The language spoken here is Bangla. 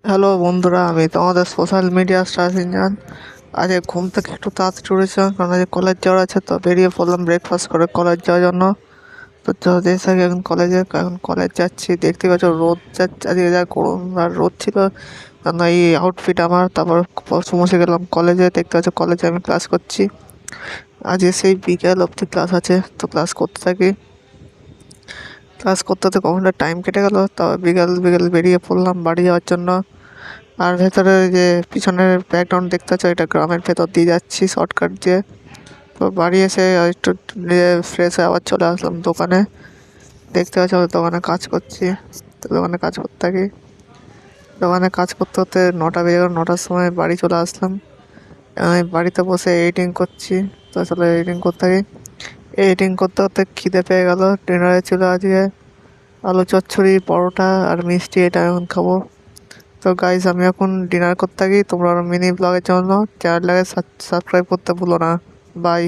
হ্যালো বন্ধুরা, আমি তোমাদের সোশ্যাল মিডিয়া স্টার সিনজান। আজকে ঘুম থেকে একটু তাড়াতাড়ি উঠেছিলাম, কারণ আজকে কলেজ যাওয়ার আছে, তো বেরিয়ে পড়লাম ব্রেকফাস্ট করে কলেজ যাওয়ার জন্য। তো এসে এখন কলেজ যাচ্ছি। দেখতে পাচ্ছ রোদ যাচ্ছে, আজকে যা গরম আর রোদ ছিল। কারণ এই আউটফিট আমার, তারপর পৌঁছে গেলাম কলেজে। দেখতে পাচ্ছ কলেজে আমি ক্লাস করছি। আজকে সেই বিকেল অবধি ক্লাস আছে, তো ক্লাস করতে থাকি। ক্লাস করতে করতে কখন টাইম কেটে গেল, তো বিকেল বিকেল বেরিয়ে পড়লাম বাড়ি যাওয়ার জন্য। আর ভেতরে যে পিছনের ব্যাকগ্রাউন্ড দেখতে পাচ্ছ, এটা গ্রামের ভেতর দিয়ে যাচ্ছি শর্টকাট দিয়ে। তো বাড়ি এসে একটু ফ্রেশ হয়ে আবার চলে আসলাম দোকানে। দেখতে পাচ্ছ দোকানে কাজ করছি, তো দোকানে কাজ করতে থাকি। দোকানে কাজ করতে করতে 9টা বেজে গেল। 9টার সময় বাড়ি চলে আসলাম। আমি বাড়িতে বসে এডিটিং করছি, তো আসলে এডিটিং করতে থাকি। এডিটিং করতে করতে খিদে পেয়ে গেল। ডিনারে ছিল আজকে আলু চচ্চড়ি, পরোটা আর মিষ্টি, এটা এখন খাবো। তো গাইস, আমি এখন ডিনার করতে থাকি। তোমরা মিনি ব্লগের জন্য চ্যানেলটাকে সাবস্ক্রাইব করতে ভুলো না। বাই।